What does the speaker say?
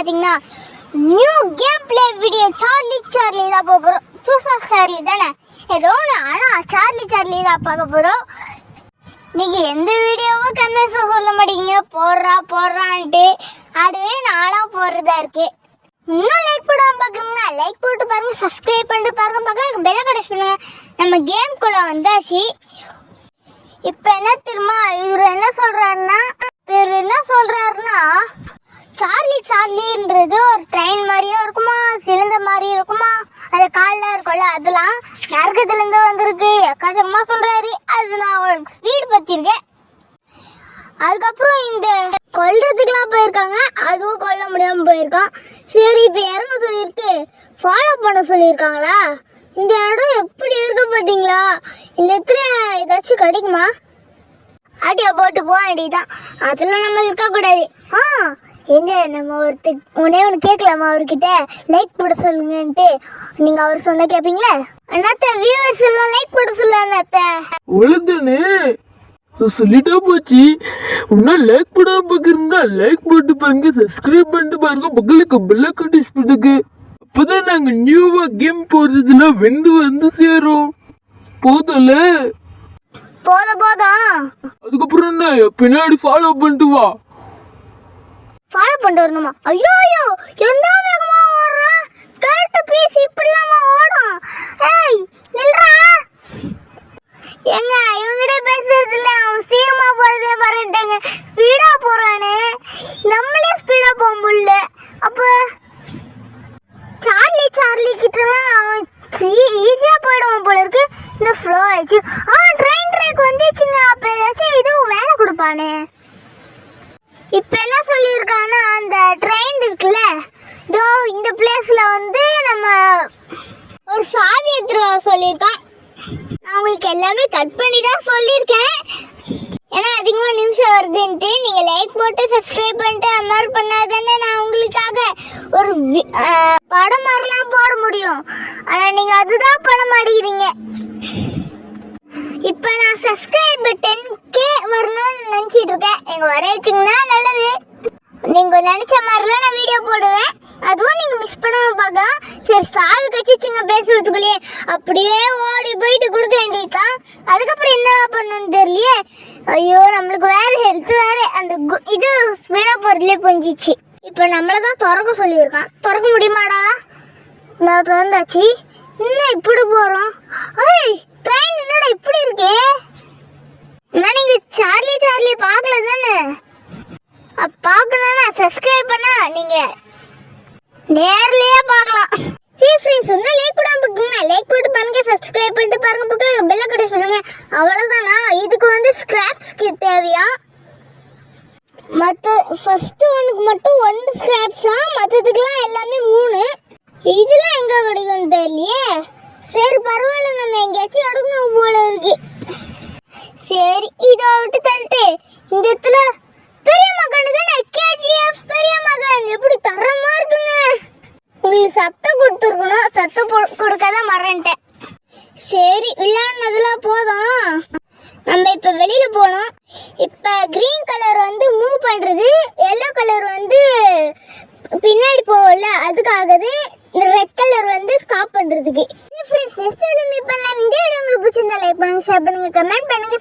பார்த்தீங்கன்னா new game play video Charlie தான் போகிறோம். சூசர் சார்லி தானே ஏதோ ஒன்று, ஆனால் சார்லி தான் பார்க்க போகிறோம். நீங்கள் எந்த வீடியோவும் கமெண்ட்ஸை சொல்ல மாட்டீங்க, போடுறான்ட்டு. அதுவே நானாக போடுறதா இருக்கு. இன்னும் லைக் போடாமல் பார்க்குறீங்கன்னா லைக் போட்டு பாருங்கள், சப்ஸ்கிரைப் பண்ணிட்டு பாருங்க, பெல்லை கடைசி பண்ணுங்க. நம்ம கேம்குள்ளே வந்தாச்சு. இப்போ என்ன தெரியுமா, இவர் என்ன சொல்கிறாருன்னா சார்லின்றது ஒரு ட்ரெயின் மாதிரியும் இருக்குமா, சிலிண்ட மாதிரி இருக்குமா, அது காலில் இருக்கும்ல, அதெல்லாம் நரகத்துலேருந்து வந்திருக்கு எக்காச்சக்கமாக சொல்கிறாரு. அது நான் அவங்களுக்கு ஸ்பீடு பற்றிருக்கேன். அதுக்கப்புறம் இந்த கொல்றதுக்கெலாம் போயிருக்காங்க, அதுவும் கொல்ல முடியாமல் போயிருக்கான். சரி, இப்போ இறங்க சொல்லியிருக்கு, ஃபாலோ பண்ண சொல்லியிருக்காங்களா? இந்த இடம் எப்படி இருக்கு பார்த்தீங்களா? இந்த இடத்துல ஏதாச்சும் கிடைக்குமா? ஆட்டியா போட்டு போக வேண்டியதுதான், அதெல்லாம் நம்ம இருக்கக்கூடாது. எங்க நம்ம ஒன்னே ஒன்று கேட்கலாமா அவர்கிட்ட, லைக் போட சொல்லுங்கன்ட்டு. நீங்க அவர் சொன்ன கேட்பீங்களே அண்ணாத்த, வியூவர்ஸ் எல்லாம் லைக் போட சொல்ல அண்ணாத்த. உலகனே சொல்லிட்டா போச்சு. இன்னும் லைக் போடாம பாக்குறீங்களா? லைக் போட்டு பாருங்க, சப்ஸ்கிரைப் பண்ணிட்டு பாருங்க, பக்கத்துக்கு பெல் ஐகான் டச் பண்ணுங்க. அப்பதான் நாங்க நியூவா கேம் போடுறதுல வந்து சேரும். போதும்ல? போதும். அதுக்கப்புறம் என்ன, பின்னாடி ஃபாலோ பண்ணிட்டு வா. ஃபாலோ பண்ணிட்டு வரணுமா? ஐயோ எந்த வேகமா ஓடுறான், கரெக்டா பேசி இப்படிலாமா ஓடும்? ஏய் நில்றா. ஏங்க இவங்கிட்ட பேசுறது இல்ல, அவன் சீக்கிரமா போறதே பாருட்டாங்க. ஸ்பீடா போறானே, நம்மளே ஸ்பீடா போக முடியல. அப்ப சார்லி கிட்டலாம் அவன் ஈஸியா போயிடுவான் போல இருக்கு. இந்த ஃப்ளோ ஆயிடுச்சு. ட்ரெயின் ட்ராக் வந்துச்சுங்க. அப்ப ஏதாச்சும் இதுவும் வேலை கொடுப்பானே. இப்ப என்ன சொல்லியிருக்கான்னா, அந்த ட்ரெயின் இருக்குல்ல, இதோ இந்த பிளேஸ்ல வந்து நம்ம ஒரு சாவி எடுத்துட்டு வர சொல்லியிருக்கான். நான் உங்களுக்கு எல்லாமே கட் பண்ணி தான் சொல்லியிருக்கேன், ஏன்னா அதிகமாக நிமிஷம் வருதுன்ட்டு. நீங்கள் லைக் போட்டு சப்ஸ்கிரைப் பண்ணிட்டு அந்த மாதிரி பண்ணாதானே நான் உங்களுக்காக ஒரு படம் மாதிரிலாம் போட முடியும். ஆனால் நீங்கள் அதுதான் பண்ண மாட்டேங்கிறீங்க. இப்போ நான் சப்ஸ்கிரைப் 10K வரணும்னு நினச்சிட்டு இருக்கேன். நீங்கள் வர வச்சிங்கன்னா நல்லது. நீங்கள் நினச்ச மாதிரிலாம் நான் வீடியோ போடுவேன், அதுவும் நீங்கள் மிஸ் பண்ணாமல் பார்க்கலாம். சரி, சாவி கச்சிச்சுங்க பேசுறதுக்குள்ளேயே, அப்படியே ஓடி போயிட்டு கொடுக்க வேண்டியிருக்கா. அதுக்கப்புறம் என்ன பண்ணணும்னு தெரியலையே. ஐயோ, நம்மளுக்கு வேறு ஹெல்த் வேறு, அந்த இது வீணா போகிறதுலே புரிஞ்சிச்சு. இப்போ நம்மளை தான் திறக்க சொல்லியிருக்கான். திறக்க முடியுமாடா? நான் திறந்தாச்சு. இன்னும் இப்படி போகிறோம். ட்ரெயின் என்னடா இப்படி இருக்கு? நான் நீங்கள் சார்லி பார்க்கல தானே? பார்க்கணும்னா சப்ஸ்கிரைப் பண்ணா நீங்கள் நேர்லயே பார்க்கலாம். சரி ஃப்ரெண்ட்ஸ், இன்னும் லைக் போடாம பாருங்க, லைக் போட்டு பாருங்க, சப்ஸ்கிரைப் பண்ணிட்டு பாருங்க, பக்கத்துல பெல் ஐகான் டச் பண்ணுங்க. அவ்வளவுதானா? இதுக்கு வந்து ஸ்கிராப்ஸ்க்கு தேவையா? ஃபர்ஸ்ட் ஒன்னுக்கு மட்டும் 1 ஸ்கிராப்ஸா, மற்றதுக்கெல்லாம் எல்லாமே 3. இதெல்லாம் எங்க கிடைக்கும் தெரியலையே. சரி பரவாயில்ல, நம்ம எங்கேயாச்சும் எடுக்கணும் போல இருக்கு. சரி, இதை விட்டு தள்ளிட்டு இந்த இடத்துல பெரிய மகன் தானே, KGF பெரிய மகன் எப்படி தரமா இருக்குங்க. உங்களுக்கு சத்தம் கொடுத்துருக்கணும், சத்தம் கொடுக்காதான் மறந்துட்டேன். சரி, விளையாடுனதுலாம் போதும், நம்ம இப்போ வெளியில போகணும். இப்போ கிரீன் கலர் வந்து மூவ் பண்ணுறது, எல்லோ கலர் வந்து பின்னாடி போகல அதுக்காகது, ரெட் கலர் வந்து ஸ்டாப் பண்ணுறதுக்கு. ஃப்ரெண்ட்ஸ், நெக்ஸ்ட் வீடியோ மீட் பண்ணலாம். இந்த வீடியோ உங்களுக்கு பிடிச்சிருந்தா லைக் பண்ணுங்க, ஷேர் பண்ணுங்க, கமெண்ட் பண்ணுங்க,